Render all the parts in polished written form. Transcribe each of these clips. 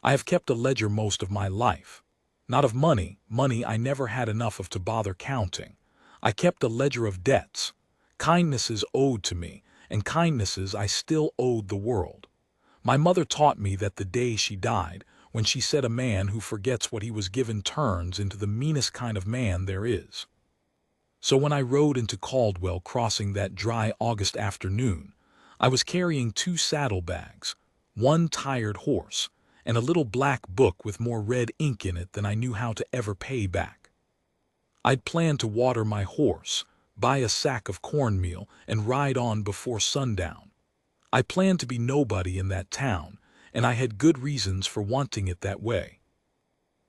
I have kept a ledger most of my life. Not of money, money I never had enough of to bother counting. I kept a ledger of debts, kindnesses owed to me, and kindnesses I still owed the world. My mother taught me that the day she died, when she said a man who forgets what he was given turns into the meanest kind of man there is. So when I rode into Caldwell Crossing that dry August afternoon, I was carrying 2 saddlebags, one tired horse, and a little black book with more red ink in it than I knew how to ever pay back. I'd planned to water my horse, buy a sack of cornmeal, and ride on before sundown. I planned to be nobody in that town, and I had good reasons for wanting it that way.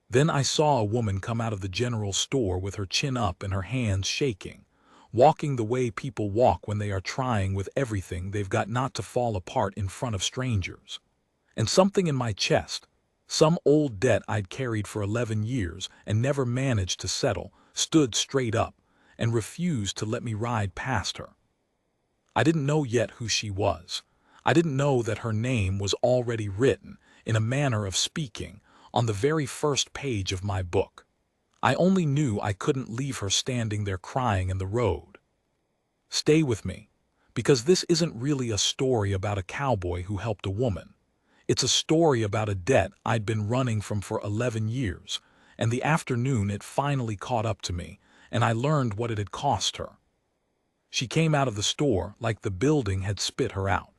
Then I saw a woman come out of the general store with her chin up and her hands shaking, walking the way people walk when they are trying with everything they've got not to fall apart in front of strangers. And something in my chest, some old debt I'd carried for 11 years and never managed to settle, stood straight up and refused to let me ride past her. I didn't know yet who she was. I didn't know that her name was already written, in a manner of speaking, on the very first page of my book. I only knew I couldn't leave her standing there crying in the road. Stay with me, because this isn't really a story about a cowboy who helped a woman. It's a story about a debt I'd been running from for 11 years, and the afternoon it finally caught up to me, and I learned what it had cost her. She came out of the store like the building had spit her out.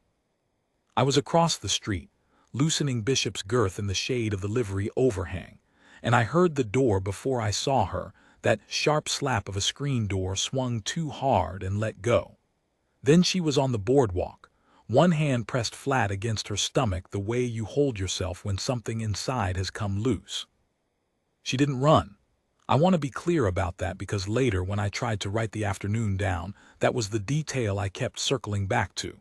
I was across the street, loosening Bishop's girth in the shade of the livery overhang, and I heard the door before I saw her, that sharp slap of a screen door swung too hard and let go. Then she was on the boardwalk, one hand pressed flat against her stomach the way you hold yourself when something inside has come loose. She didn't run. I want to be clear about that because later when I tried to write the afternoon down, that was the detail I kept circling back to.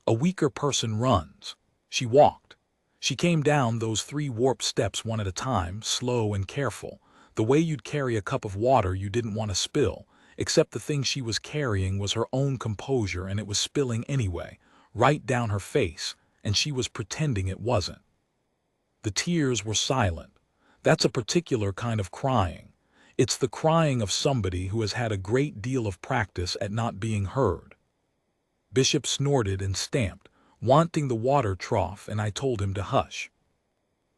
A weaker person runs. She walked. She came down those 3 warped steps one at a time, slow and careful, the way you'd carry a cup of water you didn't want to spill, except the thing she was carrying was her own composure and it was spilling anyway, right down her face, and she was pretending it wasn't. The tears were silent. That's a particular kind of crying. It's the crying of somebody who has had a great deal of practice at not being heard. Bishop snorted and stamped, wanting the water trough, and I told him to hush.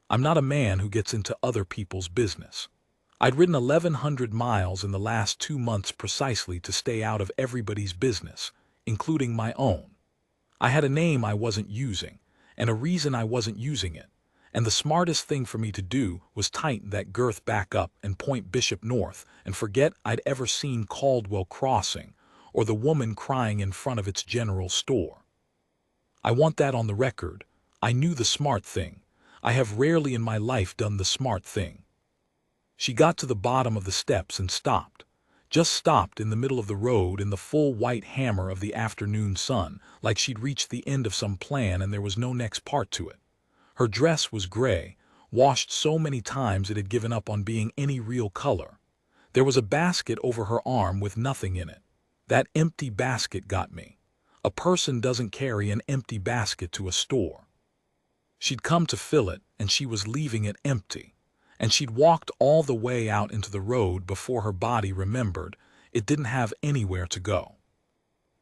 I'm not a man who gets into other people's business. I'd ridden 1,100 miles in the last 2 months precisely to stay out of everybody's business, including my own. I had a name I wasn't using, and a reason I wasn't using it, and the smartest thing for me to do was tighten that girth back up and point Bishop north and forget I'd ever seen Caldwell Crossing or the woman crying in front of its general store. I want that on the record. I knew the smart thing. I have rarely in my life done the smart thing. She got to the bottom of the steps and stopped. Just stopped in the middle of the road in the full white hammer of the afternoon sun, like she'd reached the end of some plan and there was no next part to it. Her dress was gray, washed so many times it had given up on being any real color. There was a basket over her arm with nothing in it. That empty basket got me. A person doesn't carry an empty basket to a store. She'd come to fill it, and she was leaving it empty. And she'd walked all the way out into the road before her body remembered it didn't have anywhere to go.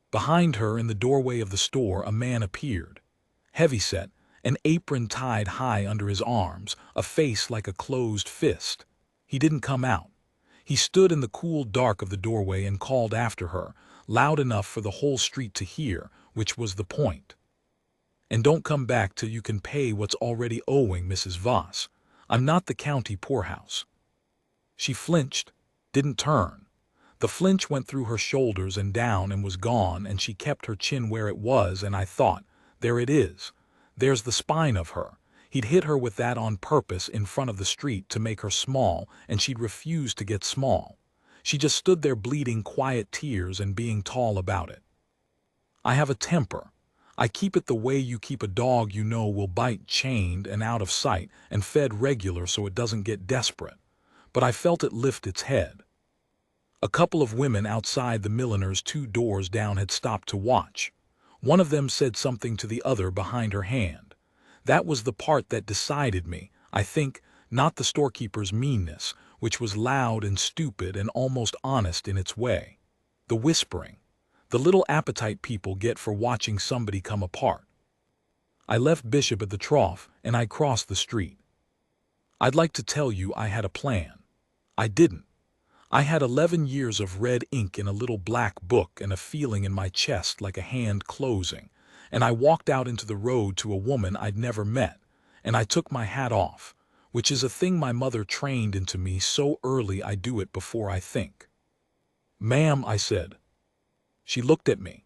Behind her in the doorway of the store a man appeared, heavyset, an apron tied high under his arms, a face like a closed fist. He didn't come out. He stood in the cool dark of the doorway and called after her, loud enough for the whole street to hear, which was the point. And don't come back till you can pay what's already owing, Mrs. Voss. I'm not the county poorhouse. She flinched, didn't turn. The flinch went through her shoulders and down and was gone, and she kept her chin where it was, and I thought, there it is. There's the spine of her. He'd hit her with that on purpose in front of the street to make her small, and she'd refused to get small. She just stood there bleeding quiet tears and being tall about it. I have a temper. I keep it the way you keep a dog you know will bite, chained and out of sight and fed regular so it doesn't get desperate. But I felt it lift its head. A couple of women outside the milliner's 2 doors down had stopped to watch. One of them said something to the other behind her hand. That was the part that decided me. I think, not the storekeeper's meanness, which was loud and stupid and almost honest in its way. The whispering, the little appetite people get for watching somebody come apart. I left Bishop at the trough and I crossed the street. I'd like to tell you I had a plan. I didn't. I had 11 years of red ink in a little black book and a feeling in my chest like a hand closing, and I walked out into the road to a woman I'd never met, and I took my hat off, which is a thing my mother trained into me so early I do it before I think. "Ma'am," I said. She looked at me.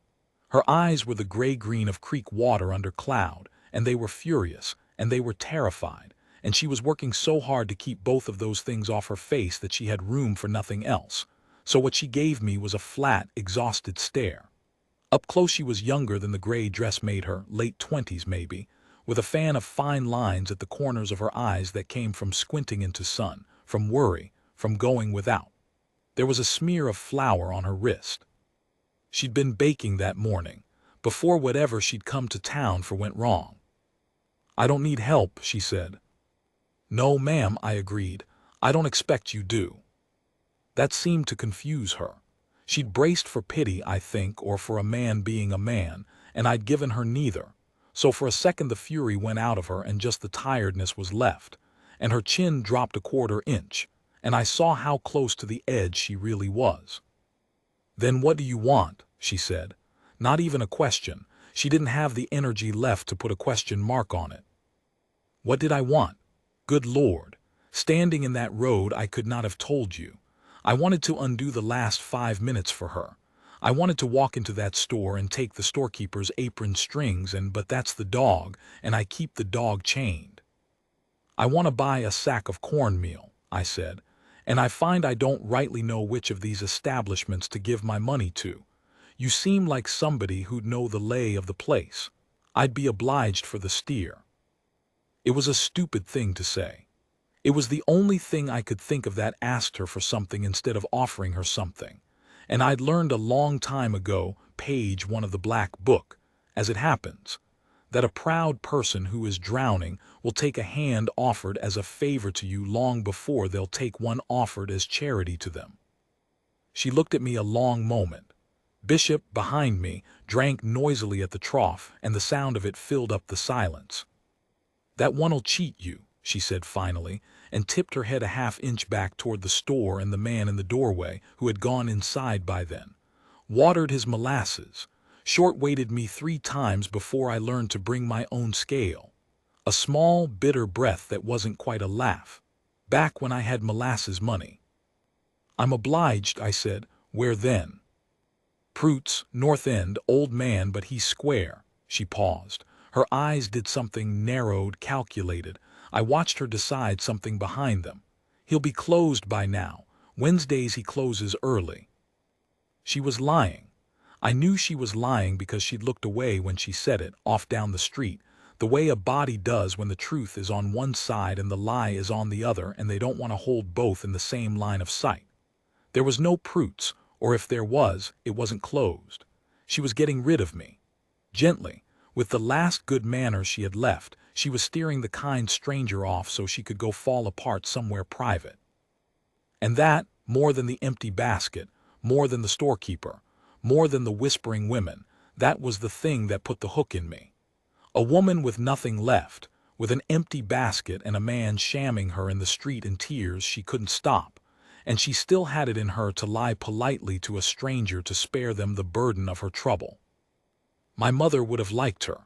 Her eyes were the gray-green of creek water under cloud, and they were furious, and they were terrified, and she was working so hard to keep both of those things off her face that she had room for nothing else. So what she gave me was a flat, exhausted stare. Up close she was younger than the gray dress made her, late 20s maybe, with a fan of fine lines at the corners of her eyes that came from squinting into sun, from worry, from going without. There was a smear of flour on her wrist. She'd been baking that morning, before whatever she'd come to town for went wrong. "I don't need help," she said. "No, ma'am," I agreed. "I don't expect you do." That seemed to confuse her. She'd braced for pity, I think, or for a man being a man, and I'd given her neither. So for a second the fury went out of her and just the tiredness was left, and her chin dropped a quarter-inch, and I saw how close to the edge she really was. "Then what do you want?" she said. Not even a question. She didn't have the energy left to put a question mark on it. What did I want? Good Lord. Standing in that road I could not have told you. I wanted to undo the last 5 minutes for her. I wanted to walk into that store and take the storekeeper's apron strings but that's the dog, and I keep the dog chained. "I want to buy a sack of cornmeal," I said, "and I find I don't rightly know which of these establishments to give my money to. You seem like somebody who'd know the lay of the place. I'd be obliged for the steer." It was a stupid thing to say. It was the only thing I could think of that asked her for something instead of offering her something. And I'd learned a long time ago, page 1 of the Black Book, as it happens, that a proud person who is drowning will take a hand offered as a favor to you long before they'll take one offered as charity to them. She looked at me a long moment. Bishop, behind me, drank noisily at the trough, and the sound of it filled up the silence. "That one'll cheat you," she said finally, and tipped her head a half-inch back toward the store and the man in the doorway, who had gone inside by then. Watered his molasses. Short-weighted me 3 times before I learned to bring my own scale. A small, bitter breath that wasn't quite a laugh. Back when I had molasses money. "I'm obliged," I said. "Where then?" "Prute's, North End, old man, but he's square." She paused. Her eyes did something narrowed, calculated. I watched her decide something behind them. "He'll be closed by now. Wednesdays he closes early." She was lying. I knew she was lying because she'd looked away when she said it, off down the street, the way a body does when the truth is on one side and the lie is on the other and they don't want to hold both in the same line of sight. There was no Prute's, or if there was, it wasn't closed. She was getting rid of me. Gently, with the last good manners she had left, she was steering the kind stranger off so she could go fall apart somewhere private. And that, more than the empty basket, more than the storekeeper, more than the whispering women, that was the thing that put the hook in me. A woman with nothing left, with an empty basket and a man shamming her in the street in tears she couldn't stop, and she still had it in her to lie politely to a stranger to spare them the burden of her trouble. My mother would have liked her.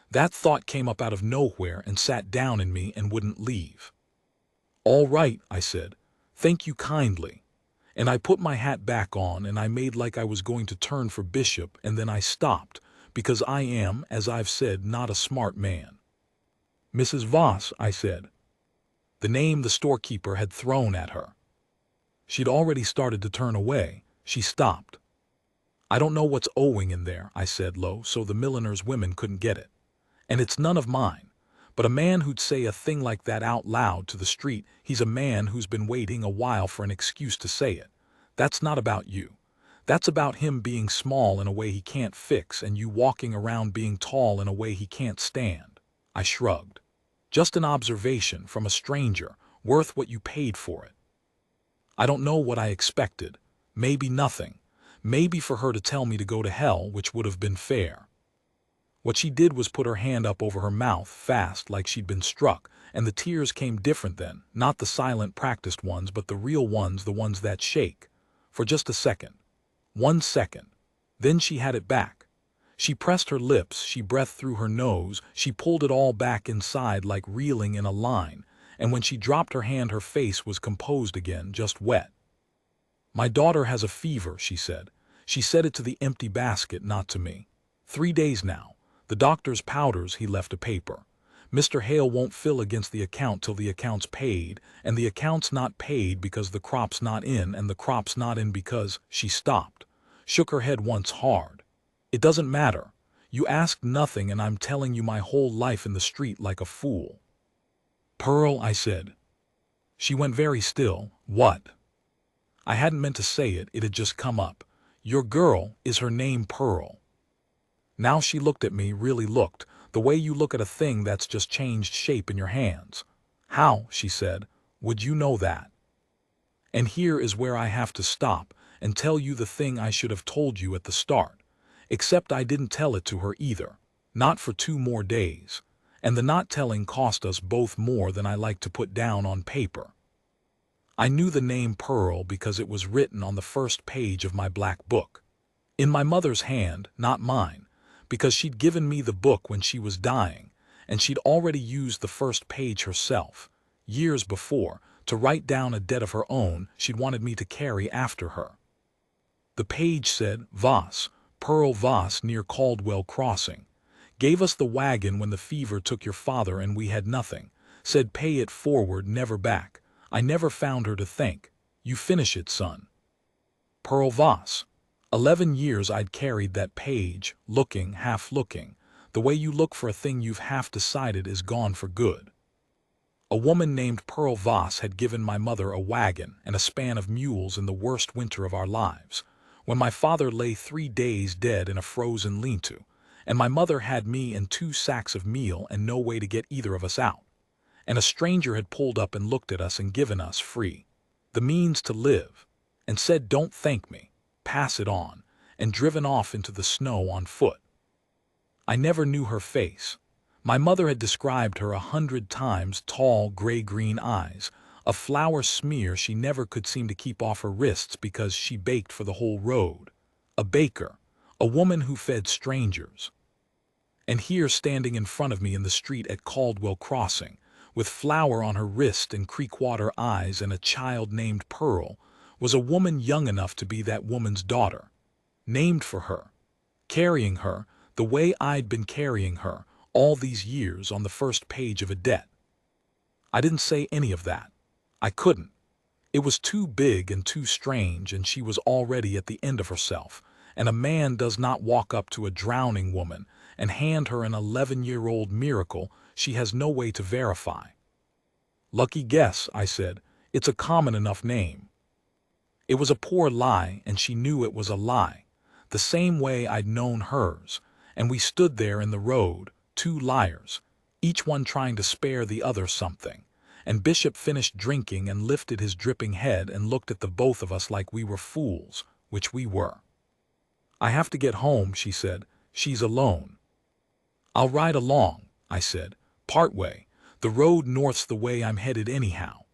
That thought came up out of nowhere and sat down in me and wouldn't leave. "All right," I said. "Thank you kindly." And I put my hat back on and I made like I was going to turn for Bishop, and then I stopped, because I am, as I've said, not a smart man. "Mrs. Voss," I said. The name the storekeeper had thrown at her. She'd already started to turn away. She stopped. "I don't know what's owing in there," I said low, so the milliner's women couldn't get it. "And it's none of mine. But a man who'd say a thing like that out loud to the street, he's a man who's been waiting a while for an excuse to say it. That's not about you. That's about him being small in a way he can't fix and you walking around being tall in a way he can't stand." I shrugged. Just an observation from a stranger, worth what you paid for it. I don't know what I expected. Maybe nothing. Maybe for her to tell me to go to hell, which would have been fair. What she did was put her hand up over her mouth fast like she'd been struck, and the tears came different then, not the silent practiced ones but the real ones, the ones that shake. For just a second. 1 second. Then she had it back. She pressed her lips, she breathed through her nose, she pulled it all back inside like reeling in a line, and when she dropped her hand her face was composed again, just wet. "My daughter has a fever," she said. She said it to the empty basket, not to me. 3 days now. The doctor's powders, he left a paper. Mr. Hale won't fill against the account till the account's paid, and the account's not paid because the crop's not in, and the crop's not in because, she stopped, shook her head once hard. "It doesn't matter. You asked nothing and I'm telling you my whole life in the street like a fool." "Pearl," I said. She went very still. "What?" I hadn't meant to say it, it had just come up. "Your girl, is her name Pearl?" Now she looked at me, really looked, the way you look at a thing that's just changed shape in your hands. "How," she said, "would you know that?" And here is where I have to stop and tell you the thing I should have told you at the start. Except I didn't tell it to her either. Not for 2 more days. And the not telling cost us both more than I like to put down on paper. I knew the name Pearl because it was written on the first page of my black book. In my mother's hand, not mine, because she'd given me the book when she was dying, and she'd already used the first page herself, years before, to write down a debt of her own she'd wanted me to carry after her. The page said, "Voss, Pearl Voss near Caldwell Crossing. Gave us the wagon when the fever took your father and we had nothing. Said pay it forward, never back. I never found her to thank. You finish it, son." Pearl Voss. 11 years I'd carried that page, looking, half looking, the way you look for a thing you've half decided is gone for good. A woman named Pearl Voss had given my mother a wagon and a span of mules in the worst winter of our lives, when my father lay 3 days dead in a frozen lean-to, and my mother had me and 2 sacks of meal and no way to get either of us out. And a stranger had pulled up and looked at us and given us free the means to live, and said, "Don't thank me, pass it on," and driven off into the snow on foot. I never knew her face. My mother had described her 100 times, tall, gray-green eyes, a flour smear she never could seem to keep off her wrists because she baked for the whole road. A baker, a woman who fed strangers. And here, standing in front of me in the street at Caldwell Crossing, with flour on her wrist and creekwater eyes and a child named Pearl, was a woman young enough to be that woman's daughter. Named for her. Carrying her, the way I'd been carrying her, all these years on the first page of a debt. I didn't say any of that. I couldn't. It was too big and too strange, and she was already at the end of herself, and a man does not walk up to a drowning woman and hand her an 11-year-old miracle she has no way to verify. "Lucky guess," I said. "It's a common enough name." It was a poor lie, and she knew it was a lie, the same way I'd known hers, and we stood there in the road, 2 liars, each one trying to spare the other something, and Bishop finished drinking and lifted his dripping head and looked at the both of us like we were fools, which we were. "I have to get home," she said. "She's alone." "I'll ride along," I said. "Part way. The road north's the way I'm headed anyhow."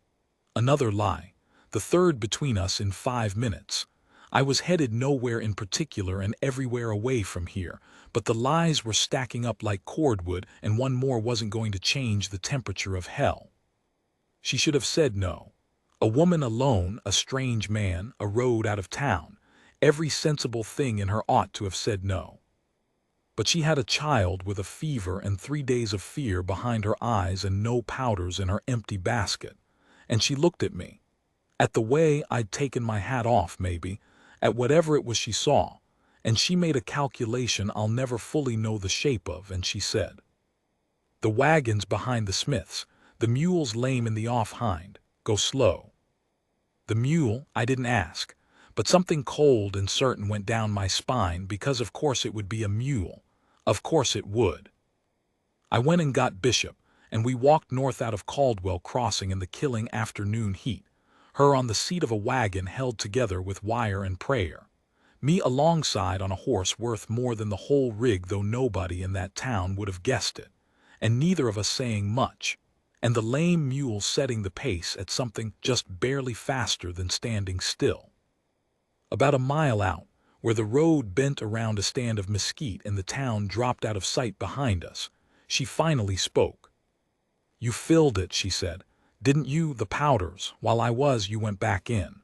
Another lie. The third between us in 5 minutes. I was headed nowhere in particular and everywhere away from here, but the lies were stacking up like cordwood, and one more wasn't going to change the temperature of hell. She should have said no. A woman alone, a strange man, a road out of town. Every sensible thing in her ought to have said no. But she had a child with a fever and 3 days of fear behind her eyes and no powders in her empty basket. And she looked at me. At the way I'd taken my hat off, maybe, at whatever it was she saw, and she made a calculation I'll never fully know the shape of, and she said, "The wagon's behind the Smiths, the mule's lame in the off hind, go slow." The mule, I didn't ask, but something cold and certain went down my spine because of course it would be a mule, of course it would. I went and got Bishop, and we walked north out of Caldwell Crossing in the killing afternoon heat, her on the seat of a wagon held together with wire and prayer, me alongside on a horse worth more than the whole rig, though nobody in that town would have guessed it, and neither of us saying much, and the lame mule setting the pace at something just barely faster than standing still. About a mile out, where the road bent around a stand of mesquite and the town dropped out of sight behind us, she finally spoke. "You filled it," she said. "Didn't you, the powders? While you went back in."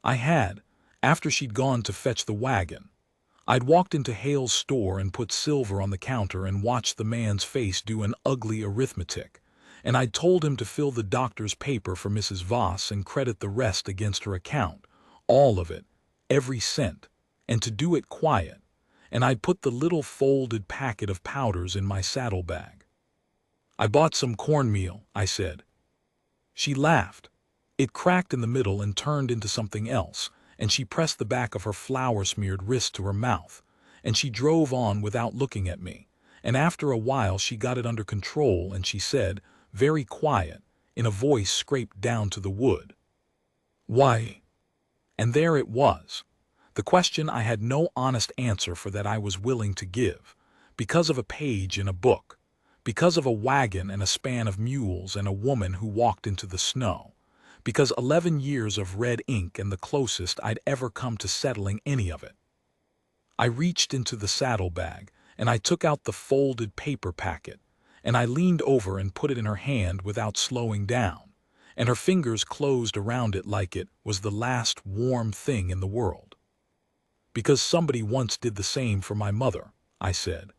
I had, after she'd gone to fetch the wagon. I'd walked into Hale's store and put silver on the counter and watched the man's face do an ugly arithmetic, and I'd told him to fill the doctor's paper for Mrs. Voss and credit the rest against her account, all of it, every cent, and to do it quiet, and I'd put the little folded packet of powders in my saddlebag. "I bought some cornmeal," I said. She laughed. It cracked in the middle and turned into something else, and she pressed the back of her flour-smeared wrist to her mouth, and she drove on without looking at me, and after a while she got it under control and she said, very quiet, in a voice scraped down to the wood, "Why?" And there it was. The question I had no honest answer for that I was willing to give, because of a page in a book, because of a wagon and a span of mules and a woman who walked into the snow, because 11 years of red ink and the closest I'd ever come to settling any of it. I reached into the saddlebag, and I took out the folded paper packet, and I leaned over and put it in her hand without slowing down, and her fingers closed around it like it was the last warm thing in the world. "Because somebody once did the same for my mother," I said,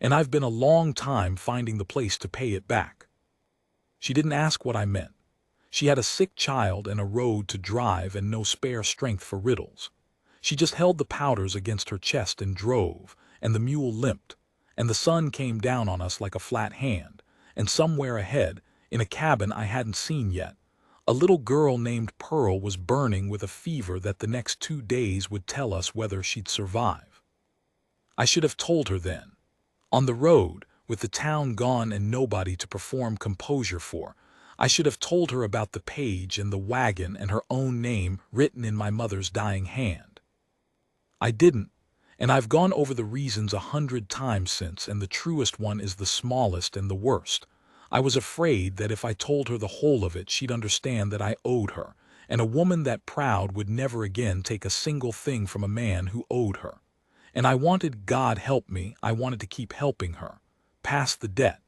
"and I've been a long time finding the place to pay it back." She didn't ask what I meant. She had a sick child and a road to drive and no spare strength for riddles. She just held the powders against her chest and drove, and the mule limped, and the sun came down on us like a flat hand, and somewhere ahead, in a cabin I hadn't seen yet, a little girl named Pearl was burning with a fever that the next 2 days would tell us whether she'd survive. I should have told her then. On the road, with the town gone and nobody to perform composure for, I should have told her about the page and the wagon and her own name written in my mother's dying hand. I didn't, and I've gone over the reasons 100 times since, and the truest one is the smallest and the worst. I was afraid that if I told her the whole of it, she'd understand that I owed her, and a woman that proud would never again take a single thing from a man who owed her. And I wanted, God help me, I wanted to keep helping her, past the debt,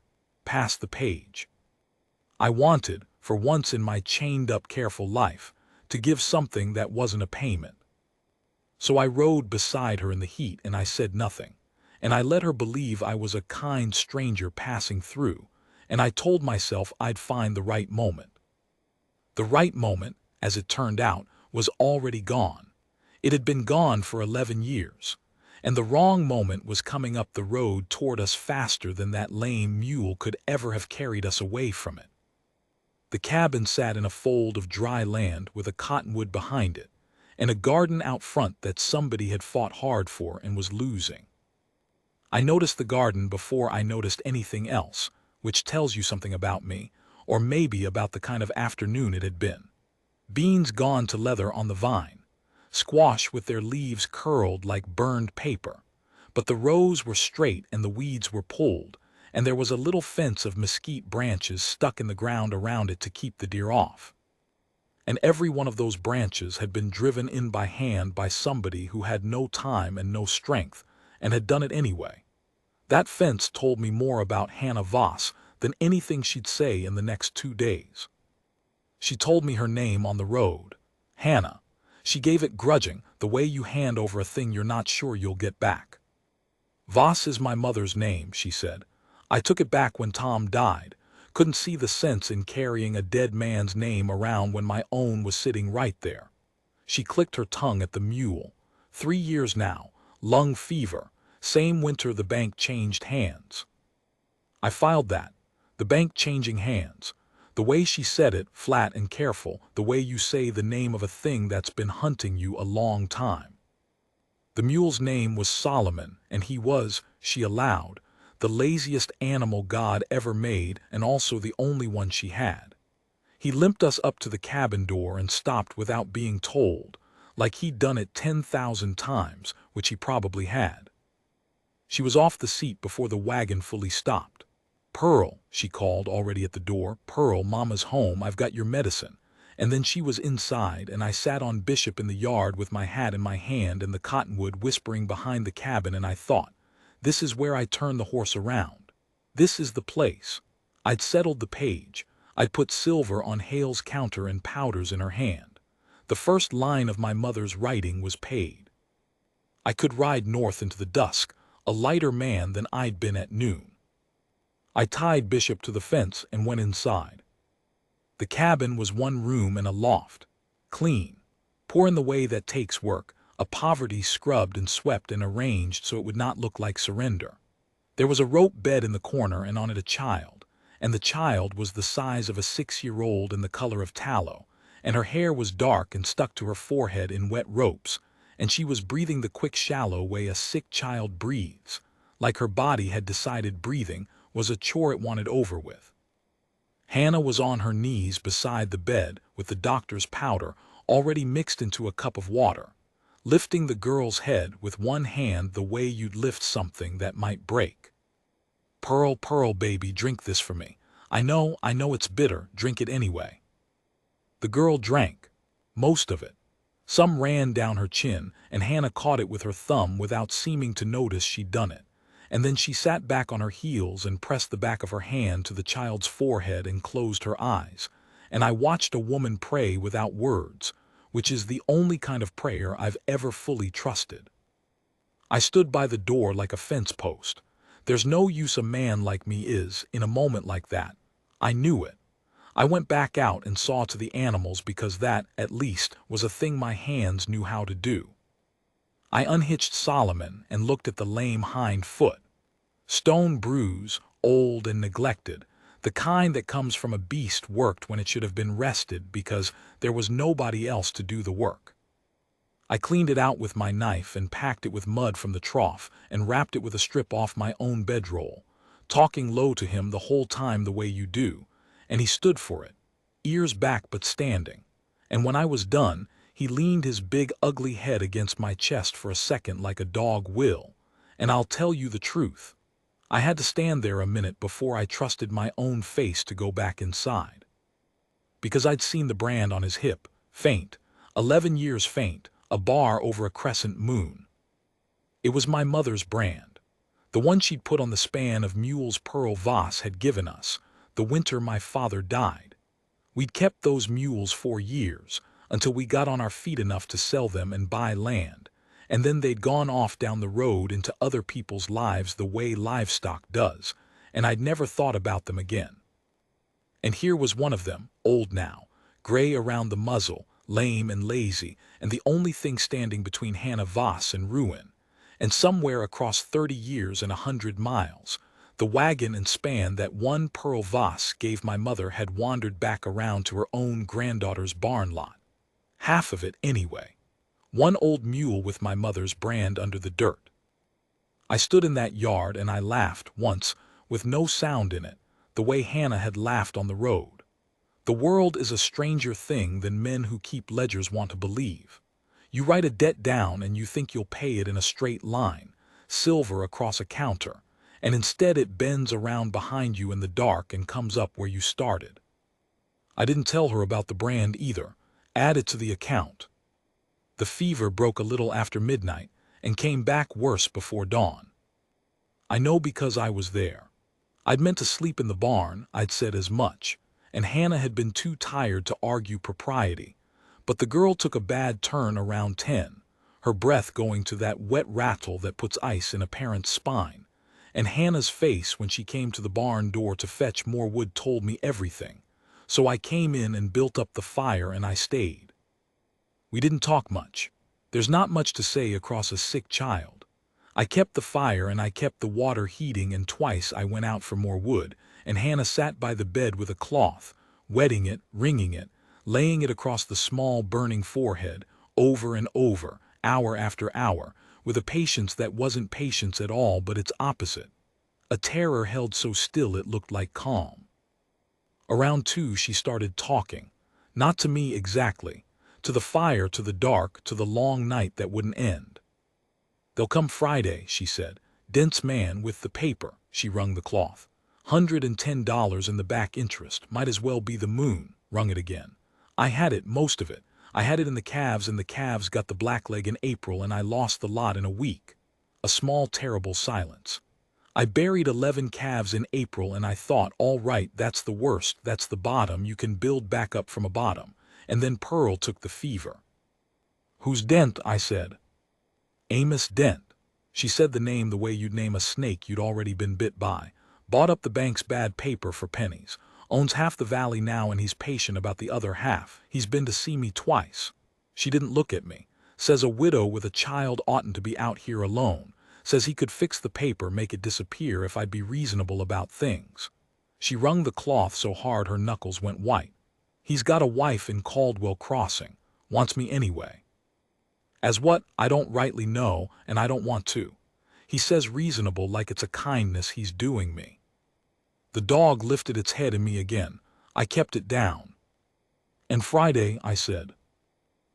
past the page. I wanted, for once in my chained-up careful life, to give something that wasn't a payment. So I rode beside her in the heat and I said nothing, and I let her believe I was a kind stranger passing through, and I told myself I'd find the right moment. The right moment, as it turned out, was already gone. It had been gone for 11 years, and the wrong moment was coming up the road toward us faster than that lame mule could ever have carried us away from it. The cabin sat in a fold of dry land with a cottonwood behind it, and a garden out front that somebody had fought hard for and was losing. I noticed the garden before I noticed anything else, which tells you something about me, or maybe about the kind of afternoon it had been. Beans gone to leather on the vine, squash with their leaves curled like burned paper, but the rows were straight and the weeds were pulled, and there was a little fence of mesquite branches stuck in the ground around it to keep the deer off. And every one of those branches had been driven in by hand by somebody who had no time and no strength, and had done it anyway. That fence told me more about Hannah Voss than anything she'd say in the next 2 days. She told me her name on the road, Hannah. She gave it grudging, the way you hand over a thing you're not sure you'll get back. "Voss is my mother's name," she said. "I took it back when Tom died. Couldn't see the sense in carrying a dead man's name around when my own was sitting right there." She clicked her tongue at the mule. 3 years now, lung fever, same winter the bank changed hands. I filed that. The bank changing hands. The way she said it, flat and careful, the way you say the name of a thing that's been hunting you a long time. The mule's name was Solomon, and he was, she allowed, the laziest animal God ever made and also the only one she had. He limped us up to the cabin door and stopped without being told, like he'd done it 10,000 times, which he probably had. She was off the seat before the wagon fully stopped. "Pearl," she called, already at the door. "Pearl, Mama's home, I've got your medicine." And then she was inside, and I sat on Bishop in the yard with my hat in my hand and the cottonwood whispering behind the cabin, and I thought, this is where I turn the horse around. This is the place. I'd settled the page. I'd put silver on Hale's counter and powders in her hand. The first line of my mother's writing was paid. I could ride north into the dusk, a lighter man than I'd been at noon. I tied Bishop to the fence and went inside. The cabin was one room and a loft. Clean. Poor in the way that takes work, a poverty scrubbed and swept and arranged so it would not look like surrender. There was a rope bed in the corner and on it a child, and the child was the size of a 6-year-old and the color of tallow, and her hair was dark and stuck to her forehead in wet ropes, and she was breathing the quick, shallow way a sick child breathes, like her body had decided breathing was a chore it wanted over with. Hannah was on her knees beside the bed with the doctor's powder already mixed into a cup of water, lifting the girl's head with one hand the way you'd lift something that might break. "Pearl, Pearl, baby, drink this for me. I know it's bitter, drink it anyway." The girl drank, most of it. Some ran down her chin, and Hannah caught it with her thumb without seeming to notice she'd done it. And then she sat back on her heels and pressed the back of her hand to the child's forehead and closed her eyes. And I watched a woman pray without words, which is the only kind of prayer I've ever fully trusted. I stood by the door like a fence post. There's no use a man like me is in a moment like that. I knew it. I went back out and saw to the animals because that, at least, was a thing my hands knew how to do. I unhitched Solomon and looked at the lame hind foot. Stone bruise, old and neglected, the kind that comes from a beast worked when it should have been rested because there was nobody else to do the work. I cleaned it out with my knife and packed it with mud from the trough and wrapped it with a strip off my own bedroll, talking low to him the whole time the way you do, and he stood for it, ears back but standing. And when I was done, he leaned his big ugly head against my chest for a second like a dog will, and I'll tell you the truth. I had to stand there a minute before I trusted my own face to go back inside. Because I'd seen the brand on his hip, faint, 11 years faint, a bar over a crescent moon. It was my mother's brand, the one she'd put on the span of mules Pearl Voss had given us, the winter my father died. We'd kept those mules 4 years, until we got on our feet enough to sell them and buy land, and then they'd gone off down the road into other people's lives the way livestock does, and I'd never thought about them again. And here was one of them, old now, gray around the muzzle, lame and lazy, and the only thing standing between Hannah Voss and ruin. And somewhere across 30 years and 100 miles, the wagon and span that one Pearl Voss gave my mother had wandered back around to her own granddaughter's barn lot. Half of it, anyway. One old mule with my mother's brand under the dirt. I stood in that yard and I laughed once, with no sound in it, the way Hannah had laughed on the road. The world is a stranger thing than men who keep ledgers want to believe. You write a debt down and you think you'll pay it in a straight line, silver across a counter, and instead it bends around behind you in the dark and comes up where you started. I didn't tell her about the brand either, add it to the account. The fever broke a little after midnight and came back worse before dawn. I know because I was there. I'd meant to sleep in the barn, I'd said as much, and Hannah had been too tired to argue propriety, but the girl took a bad turn around 10, her breath going to that wet rattle that puts ice in a parent's spine, and Hannah's face when she came to the barn door to fetch more wood told me everything, so I came in and built up the fire and I stayed. We didn't talk much. There's not much to say across a sick child. I kept the fire and I kept the water heating, and twice I went out for more wood, and Hannah sat by the bed with a cloth, wetting it, wringing it, laying it across the small burning forehead, over and over, hour after hour, with a patience that wasn't patience at all but its opposite. A terror held so still it looked like calm. Around 2 she started talking. Not to me exactly. To the fire, to the dark, to the long night that wouldn't end. "They'll come Friday," she said. "Dent's man with the paper." She wrung the cloth. $110 in the back interest. Might as well be the moon. Wrung it again. "I had it, most of it. I had it in the calves, and the calves got the blackleg in April, and I lost the lot in a week." A small, terrible silence. "I buried 11 calves in April, and I thought, all right, that's the worst, that's the bottom, you can build back up from a bottom. And then Pearl took the fever." "Who's Dent?" I said. "Amos Dent." She said the name the way you'd name a snake you'd already been bit by. "Bought up the bank's bad paper for pennies. Owns half the valley now, and he's patient about the other half. He's been to see me twice." She didn't look at me. "Says a widow with a child oughtn't to be out here alone. Says he could fix the paper, make it disappear if I'd be reasonable about things." She wrung the cloth so hard her knuckles went white. "He's got a wife in Caldwell Crossing. Wants me anyway." "As what? I don't rightly know, and I don't want to." He says reasonable, like it's a kindness he's doing me. The dog lifted its head at me again. I kept it down. "And Friday," I said.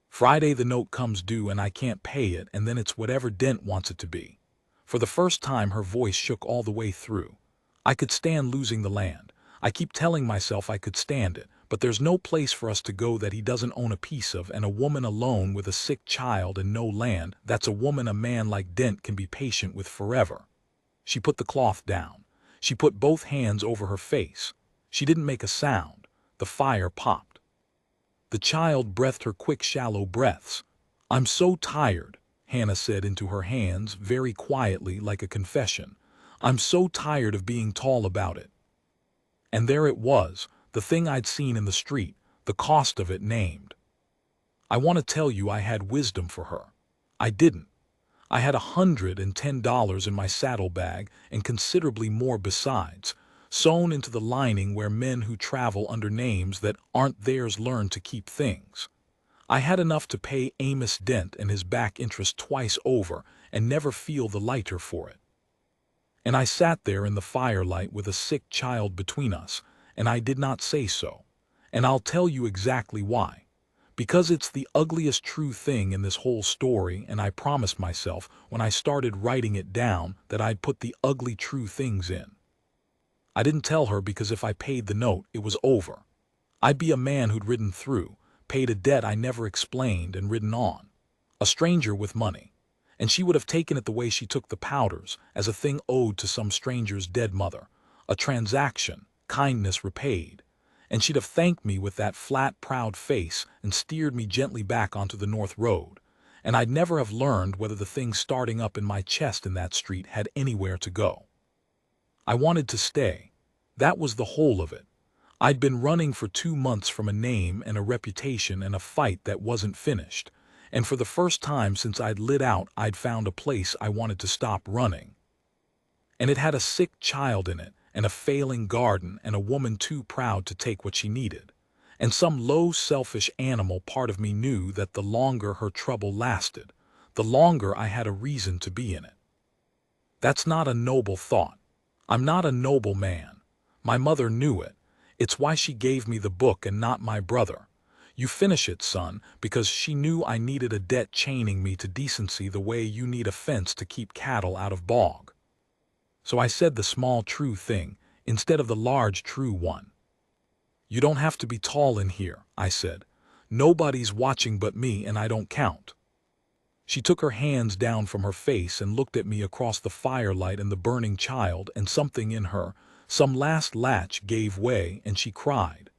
"Friday the note comes due and I can't pay it, and then it's whatever Dent wants it to be." For the first time her voice shook all the way through. "I could stand losing the land. I keep telling myself I could stand it, but there's no place for us to go that he doesn't own a piece of, and a woman alone with a sick child and no land, that's a woman a man like Dent can be patient with forever." She put the cloth down. She put both hands over her face. She didn't make a sound. The fire popped. The child breathed her quick, shallow breaths. "I'm so tired," Hannah said into her hands, very quietly, like a confession. "I'm so tired of being tall about it." And there it was, the thing I'd seen in the street, the cost of it named. I want to tell you I had wisdom for her. I didn't. I had $110 in my saddlebag, and considerably more besides, sewn into the lining where men who travel under names that aren't theirs learn to keep things. I had enough to pay Amos Dent and his back interest twice over, and never feel the lighter for it. And I sat there in the firelight with a sick child between us, and I did not say so. And I'll tell you exactly why. Because it's the ugliest true thing in this whole story, and I promised myself when I started writing it down that I'd put the ugly true things in. I didn't tell her because if I paid the note, it was over. I'd be a man who'd ridden through, paid a debt I never explained, and ridden on. A stranger with money. And she would have taken it the way she took the powders, as a thing owed to some stranger's dead mother. A transaction, kindness repaid. And she'd have thanked me with that flat, proud face and steered me gently back onto the north road. And I'd never have learned whether the thing starting up in my chest in that street had anywhere to go. I wanted to stay. That was the whole of it. I'd been running for 2 months from a name and a reputation and a fight that wasn't finished. And for the first time since I'd lit out, I'd found a place I wanted to stop running. And it had a sick child in it, and a failing garden, and a woman too proud to take what she needed. And some low, selfish animal part of me knew that the longer her trouble lasted, the longer I had a reason to be in it. That's not a noble thought. I'm not a noble man. My mother knew it. It's why she gave me the book and not my brother. "You finish it, son," because she knew I needed a debt chaining me to decency the way you need a fence to keep cattle out of bog. So I said the small true thing, instead of the large true one. "You don't have to be tall in here," I said. "Nobody's watching but me, and I don't count." She took her hands down from her face and looked at me across the firelight and the burning child, and something in her, some last latch, gave way, and she cried.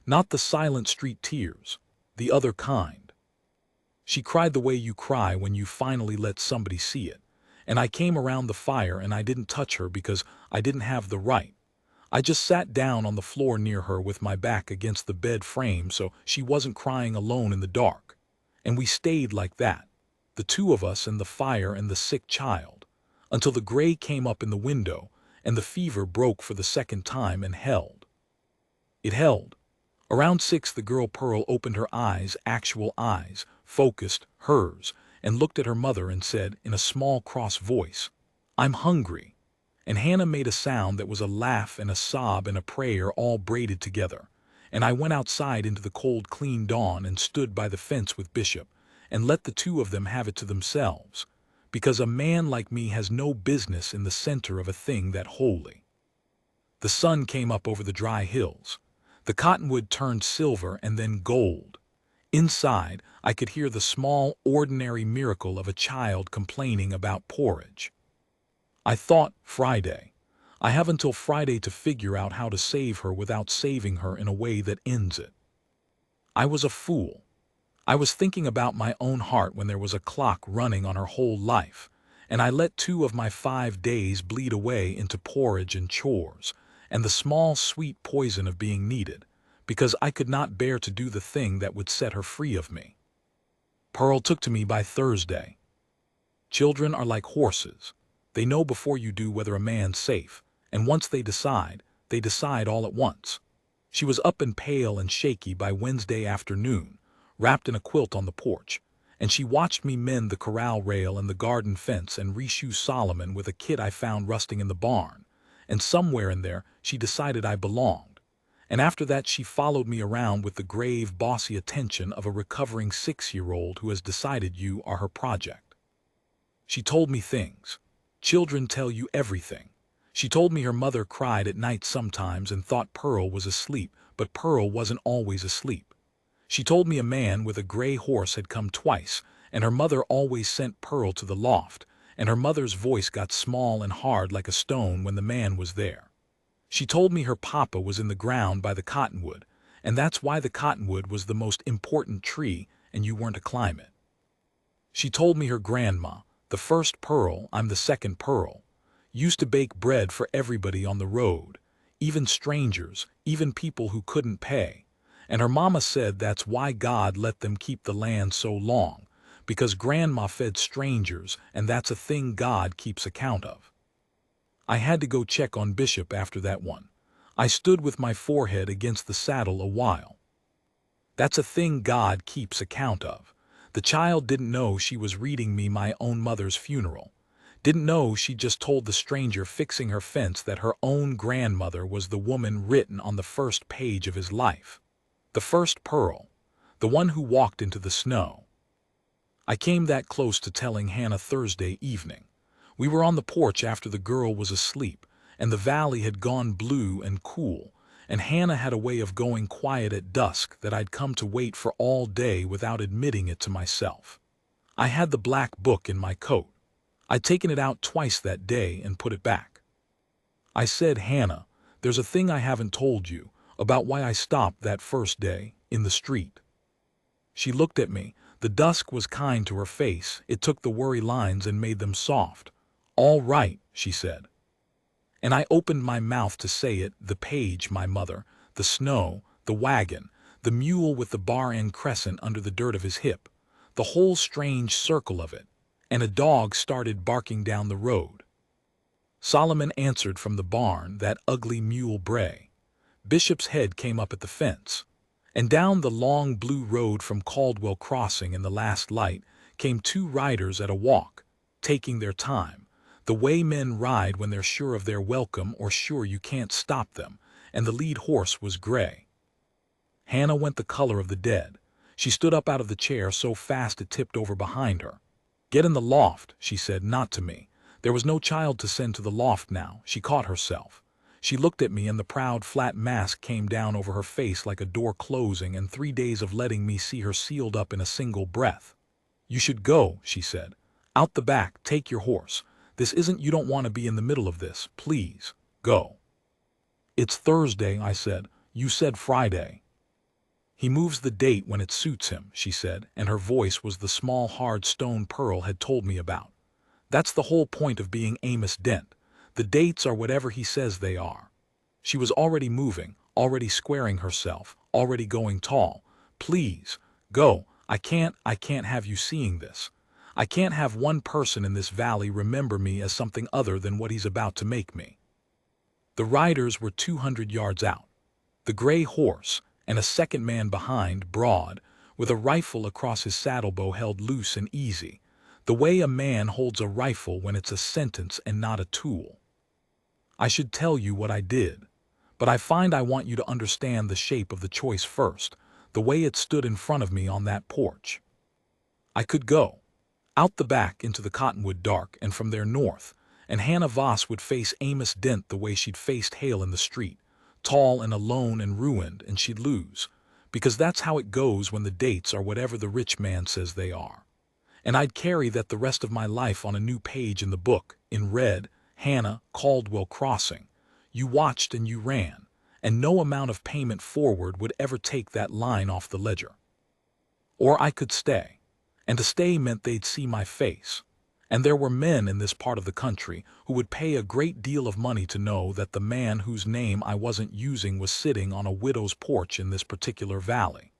Not the silent street tears, the other kind. She cried the way you cry when you finally let somebody see it. And I came around the fire and I didn't touch her because I didn't have the right. I just sat down on the floor near her with my back against the bed frame so she wasn't crying alone in the dark. And we stayed like that, the two of us and the fire and the sick child, until the gray came up in the window and the fever broke for the second time and held. It held. Around 6 the girl Pearl opened her eyes, actual eyes, focused, hers, and looked at her mother and said in a small cross voice, "I'm hungry." And Hannah made a sound that was a laugh and a sob and a prayer all braided together. And I went outside into the cold, clean dawn and stood by the fence with Bishop, and let the two of them have it to themselves, because a man like me has no business in the center of a thing that holy. The sun came up over the dry hills. The cottonwood turned silver and then gold. Inside, I could hear the small, ordinary miracle of a child complaining about porridge. I thought, Friday. I have until Friday to figure out how to save her without saving her in a way that ends it. I was a fool. I was thinking about my own heart when there was a clock running on her whole life, and I let 2 of my 5 days bleed away into porridge and chores, and the small sweet poison of being needed, because I could not bear to do the thing that would set her free of me. Pearl took to me by Thursday. Children are like horses. They know before you do whether a man's safe, and once they decide all at once. She was up and pale and shaky by Wednesday afternoon, wrapped in a quilt on the porch, and she watched me mend the corral rail and the garden fence and reshoe Solomon with a kit I found rusting in the barn, and somewhere in there she decided I belonged. And after that she followed me around with the grave, bossy attention of a recovering 6-year-old who has decided you are her project. She told me things. Children tell you everything. She told me her mother cried at night sometimes and thought Pearl was asleep, but Pearl wasn't always asleep. She told me a man with a gray horse had come twice, and her mother always sent Pearl to the loft, and her mother's voice got small and hard like a stone when the man was there. She told me her papa was in the ground by the cottonwood, and that's why the cottonwood was the most important tree and you weren't to climb it. She told me her grandma, the first Pearl, I'm the second Pearl, used to bake bread for everybody on the road, even strangers, even people who couldn't pay. And her mama said that's why God let them keep the land so long, because grandma fed strangers, and that's a thing God keeps account of. I had to go check on Bishop after that one. I stood with my forehead against the saddle a while. That's a thing God keeps account of. The child didn't know she was reading me my own mother's funeral. Didn't know she just told the stranger fixing her fence that her own grandmother was the woman written on the first page of his life. The first Pearl. The one who walked into the snow. I came that close to telling Hannah Thursday evening. We were on the porch after the girl was asleep, and the valley had gone blue and cool, and Hannah had a way of going quiet at dusk that I'd come to wait for all day without admitting it to myself. I had the black book in my coat. I'd taken it out twice that day and put it back. I said, Hannah, there's a thing I haven't told you about why I stopped that first day in the street. She looked at me. The dusk was kind to her face. It took the worry lines and made them soft. All right, she said. And I opened my mouth to say it, the page, my mother, the snow, the wagon, the mule with the bar end crescent under the dirt of his hip, the whole strange circle of it, and a dog started barking down the road. Solomon answered from the barn, that ugly mule bray. Bishop's head came up at the fence, and down the long blue road from Caldwell Crossing in the last light came 2 riders at a walk, taking their time, the way men ride when they're sure of their welcome or sure you can't stop them, and the lead horse was gray. Hannah went the color of the dead. She stood up out of the chair so fast it tipped over behind her. Get in the loft, she said, not to me. There was no child to send to the loft now. She caught herself. She looked at me and the proud flat mask came down over her face like a door closing and 3 days of letting me see her sealed up in a single breath. You should go, she said. Out the back, take your horse. This isn't, you don't want to be in the middle of this. Please, go. It's Thursday, I said. You said Friday. He moves the date when it suits him, she said, and her voice was the small hard stone Pearl had told me about. That's the whole point of being Amos Dent. The dates are whatever he says they are. She was already moving, already squaring herself, already going tall. Please, go. I can't have you seeing this. I can't have one person in this valley remember me as something other than what he's about to make me. The riders were 200 yards out. The gray horse, and a second man behind, broad, with a rifle across his saddlebow held loose and easy, the way a man holds a rifle when it's a sentence and not a tool. I should tell you what I did. But I find I want you to understand the shape of the choice first, the way it stood in front of me on that porch. I could go out the back into the cottonwood dark, and from there north, and Hannah Voss would face Amos Dent the way she'd faced Hale in the street, tall and alone and ruined, and she'd lose, because that's how it goes when the dates are whatever the rich man says they are. And I'd carry that the rest of my life on a new page in the book, in red, Hannah, Caldwell Crossing. You watched and you ran, and no amount of payment forward would ever take that line off the ledger. Or I could stay. And to stay meant they'd see my face. And there were men in this part of the country who would pay a great deal of money to know that the man whose name I wasn't using was sitting on a widow's porch in this particular valley.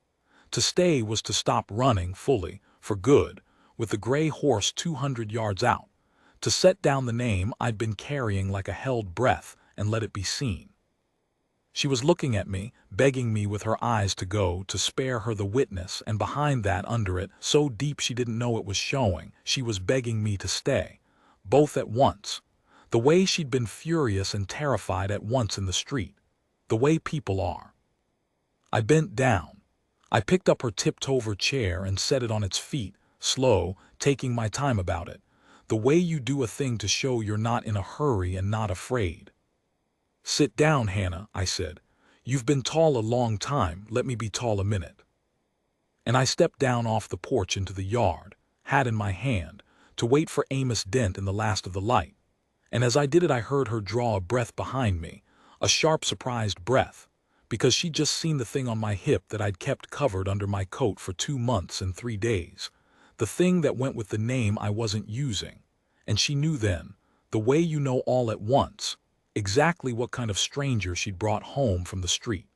To stay was to stop running fully, for good, with the gray horse 200 yards out, to set down the name I'd been carrying like a held breath and let it be seen. She was looking at me, begging me with her eyes to go, to spare her the witness, and behind that, under it, so deep she didn't know it was showing, she was begging me to stay, both at once. The way she'd been furious and terrified at once in the street. The way people are. I bent down. I picked up her tipped-over chair and set it on its feet, slow, taking my time about it. The way you do a thing to show you're not in a hurry and not afraid. "Sit down, Hannah," I said. "You've been tall a long time, let me be tall a minute." And I stepped down off the porch into the yard, hat in my hand, to wait for Amos Dent in the last of the light. And as I did it I heard her draw a breath behind me, a sharp surprised breath, because she'd just seen the thing on my hip that I'd kept covered under my coat for 2 months and 3 days, the thing that went with the name I wasn't using, and she knew then, the way you know all at once, exactly what kind of stranger she'd brought home from the street.